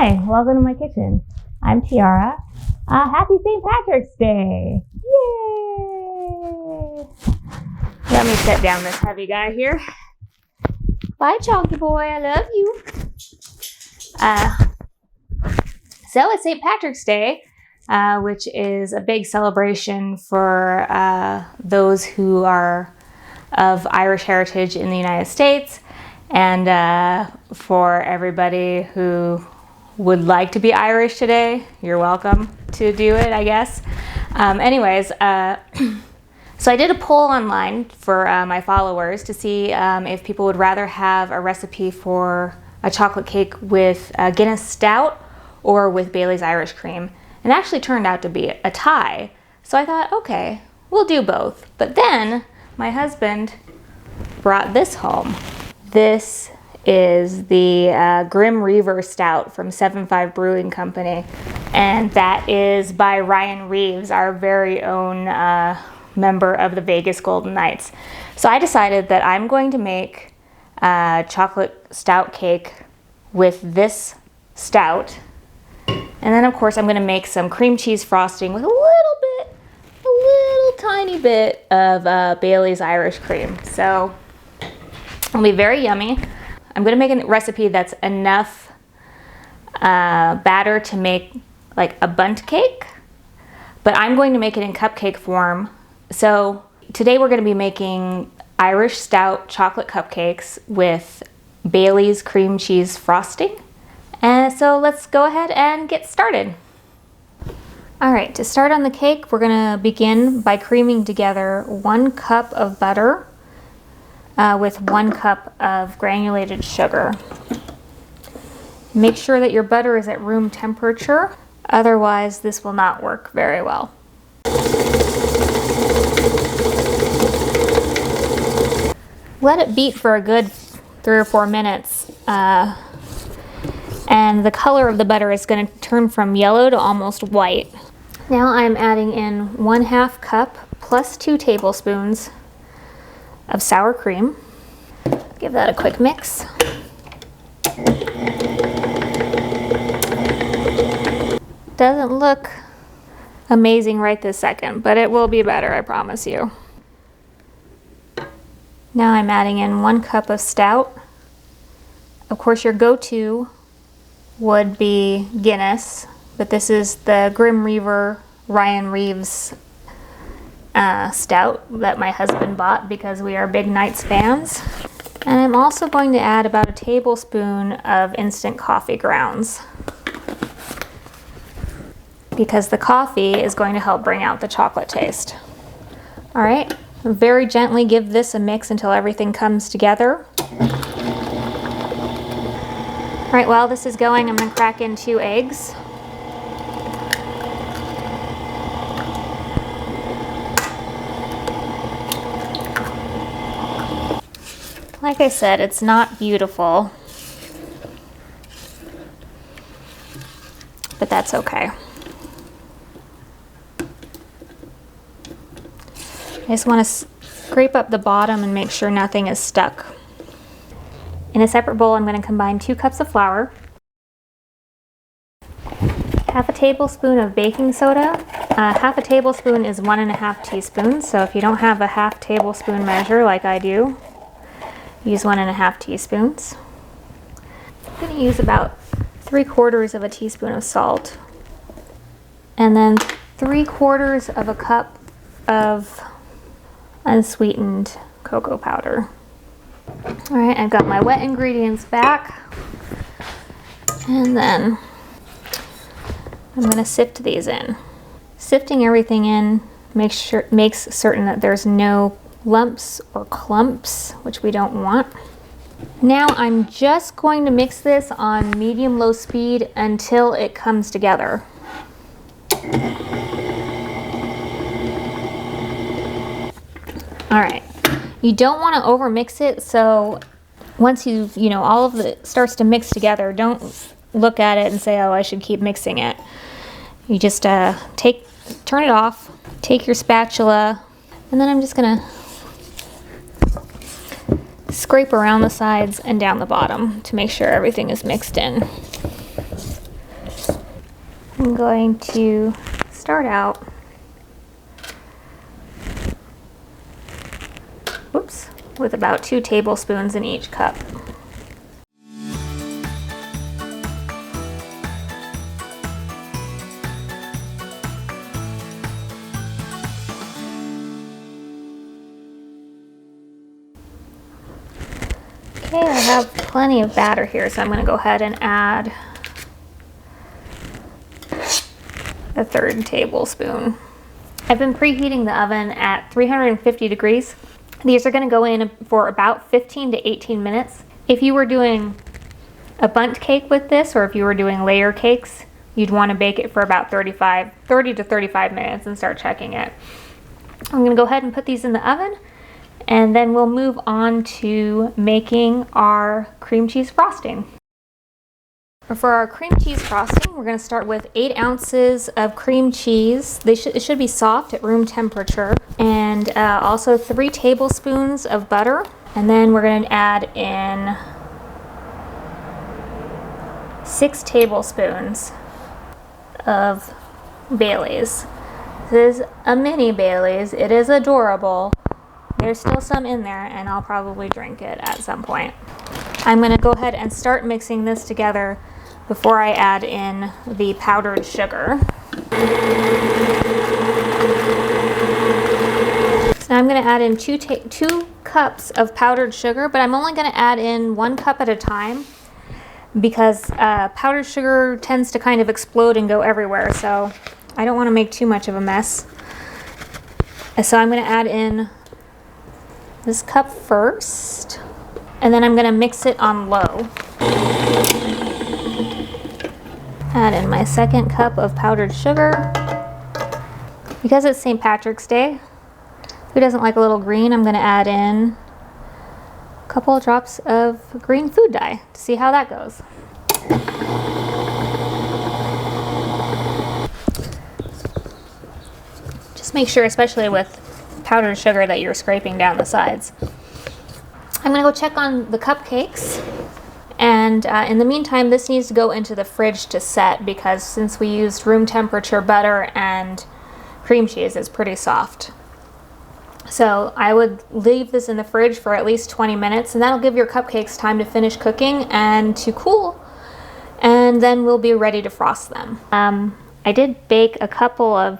Hi, welcome to my kitchen. I'm Tiara. Happy St. Patrick's Day! Yay! Let me set down this heavy guy here. Bye, Chonky boy. I love you. So it's St. Patrick's Day, which is a big celebration for those who are of Irish heritage in the United States, and for everybody who would like to be Irish today, you're welcome to do it, I guess. So I did a poll online for my followers to see if people would rather have a recipe for a chocolate cake with Guinness Stout or with Bailey's Irish Cream. It actually turned out to be a tie. So I thought, okay, we'll do both. But then my husband brought this home. This is the Grim Reaver Stout from 7.5 Brewing Company. And that is by Ryan Reaves, our very own member of the Vegas Golden Knights. So I decided that I'm going to make a chocolate stout cake with this stout. And then of course I'm going to make some cream cheese frosting with a little tiny bit of Bailey's Irish Cream. So it'll be very yummy. I'm going to make a recipe that's enough batter to make like a bundt cake, but I'm going to make it in cupcake form. So today we're going to be making Irish Stout chocolate cupcakes with Bailey's cream cheese frosting. And so let's go ahead and get started. All right, to start on the cake, we're going to begin by creaming together 1 cup of butter with 1 cup of granulated sugar. Make sure that your butter is at room temperature, otherwise this will not work very well. Let it beat for a good 3 or 4 minutes, and the color of the butter is going to turn from yellow to almost white. Now I'm adding in 1/2 cup plus 2 tablespoons of sour cream. Give that a quick mix. Doesn't look amazing right this second, but it will be better, I promise you. Now I'm adding in 1 cup of stout. Of course, your go-to would be Guinness, but this is the Grim Reaver Ryan Reaves stout that my husband bought because we are big Knights fans. And I'm also going to add about a tablespoon of instant coffee grounds because the coffee is going to help bring out the chocolate taste. All right, very gently give this a mix until everything comes together. All right, while this is going, I'm going to crack in 2 eggs. Like I said, it's not beautiful, but that's okay. I just want to scrape up the bottom and make sure nothing is stuck. In a separate bowl, I'm going to combine 2 cups of flour, 1/2 tablespoon of baking soda. 1/2 tablespoon is 1.5 teaspoons, so if you don't have a 1/2 tablespoon measure like I do, use 1.5 teaspoons. I'm going to use about 3/4 of a teaspoon of salt, and then 3/4 of a cup of unsweetened cocoa powder. All right, I've got my wet ingredients back, and then I'm going to sift these in. Sifting everything in makes certain that there's no lumps or clumps, which we don't want. Now I'm just going to mix this on medium-low speed until it comes together. All right, you don't want to over mix it, so once all of it starts to mix together, don't look at it and say, oh, I should keep mixing it. You just turn it off, take your spatula, and then I'm just gonna scrape around the sides and down the bottom to make sure everything is mixed in. I'm going to start out with about 2 tablespoons in each cup. Okay, I have plenty of batter here, so I'm going to go ahead and add a 1/3 tablespoon. I've been preheating the oven at 350 degrees. These are going to go in for about 15 to 18 minutes. If you were doing a bundt cake with this, or if you were doing layer cakes, you'd want to bake it for about 30 to 35 minutes and start checking it. I'm going to go ahead and put these in the oven, and then we'll move on to making our cream cheese frosting. For our cream cheese frosting, we're going to start with 8 ounces of cream cheese. It should be soft at room temperature, and also 3 tablespoons of butter. And then we're going to add in 6 tablespoons of Baileys. This is a mini Baileys. It is adorable. There's still some in there, and I'll probably drink it at some point. I'm going to go ahead and start mixing this together before I add in the powdered sugar. So I'm going to add in 2 cups of powdered sugar, but I'm only going to add in 1 cup at a time because powdered sugar tends to kind of explode and go everywhere, so I don't want to make too much of a mess. So I'm going to add in this cup first, and then I'm going to mix it on low. Add in my 2nd cup of powdered sugar. Because it's St. Patrick's Day, who doesn't like a little green? I'm going to add in a couple of drops of green food dye to see how that goes. Just make sure, especially with powdered sugar, that you're scraping down the sides. I'm going to go check on the cupcakes. And in the meantime, this needs to go into the fridge to set, because since we used room temperature butter and cream cheese, it's pretty soft. So I would leave this in the fridge for at least 20 minutes, and that'll give your cupcakes time to finish cooking and to cool, and then we'll be ready to frost them. I did bake a couple of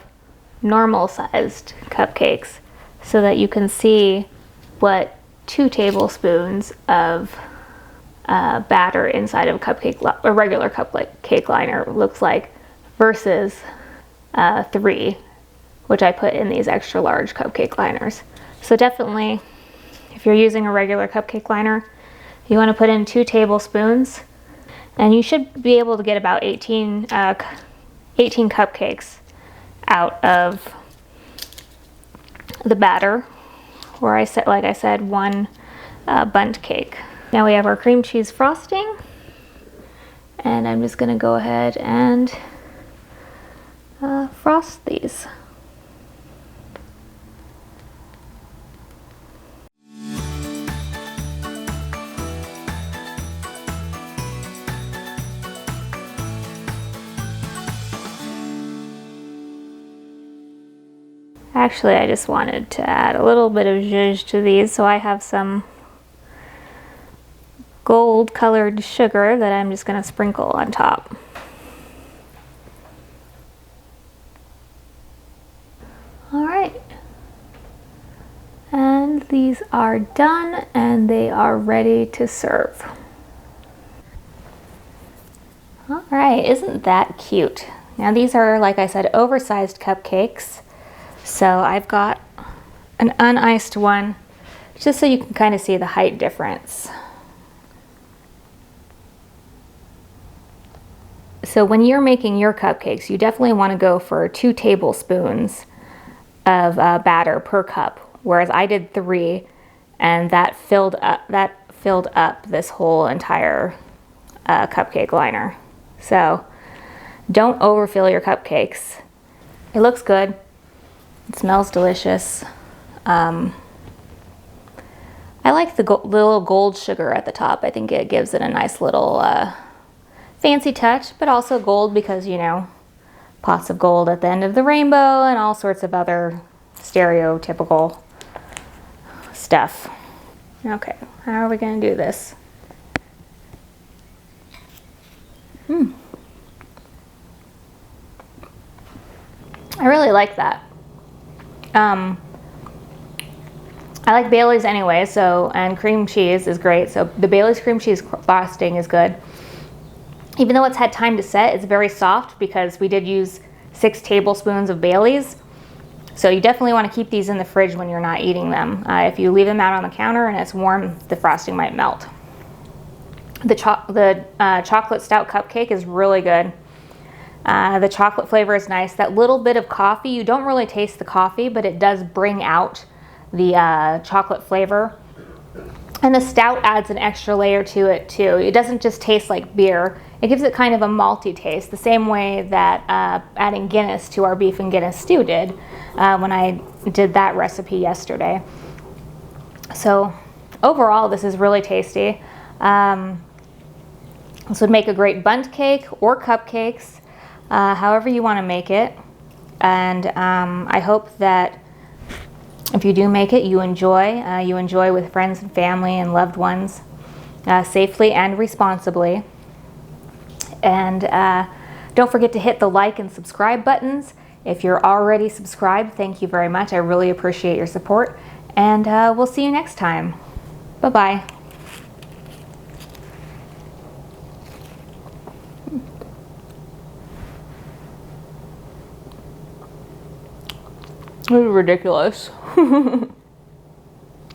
normal sized cupcakes so that you can see what 2 tablespoons of batter inside of a regular cupcake liner looks like versus 3, which I put in these extra large cupcake liners. So definitely, if you're using a regular cupcake liner, you want to put in 2 tablespoons, and you should be able to get about 18 cupcakes out of the batter, where like I said, 1 bundt cake. Now we have our cream cheese frosting, and I'm just going to go ahead and frost these. Actually, I just wanted to add a little bit of zhuzh to these, so I have some gold colored sugar that I'm just going to sprinkle on top. Alright, and these are done, and they are ready to serve. Alright, isn't that cute? Now these are, like I said, oversized cupcakes, so I've got an uniced one just so you can kind of see the height difference. So when you're making your cupcakes, you definitely want to go for 2 tablespoons of batter per cup, whereas I did 3, and that filled up this whole entire cupcake liner. So don't overfill your cupcakes. It looks good. It smells delicious. I like the little gold sugar at the top. I think it gives it a nice little fancy touch, but also gold because, you know, pots of gold at the end of the rainbow and all sorts of other stereotypical stuff. Okay, how are we going to do this? I really like that. I like Bailey's anyway, and cream cheese is great. So the Bailey's cream cheese frosting is good. Even though it's had time to set, it's very soft because we did use 6 tablespoons of Bailey's. So you definitely want to keep these in the fridge when you're not eating them. If you leave them out on the counter and it's warm, the frosting might melt. The chocolate stout cupcake is really good. The chocolate flavor is nice. That little bit of coffee, you don't really taste the coffee, but it does bring out the chocolate flavor. And the stout adds an extra layer to it too. It doesn't just taste like beer. It gives it kind of a malty taste, the same way that adding Guinness to our beef and Guinness stew did when I did that recipe yesterday. So overall, this is really tasty. This would make a great bundt cake or cupcakes, however you want to make it. And I hope that if you do make it, you enjoy with friends and family and loved ones, safely and responsibly. And don't forget to hit the like and subscribe buttons. If you're already subscribed, thank you very much. I really appreciate your support. And we'll see you next time. Bye-bye. This is ridiculous.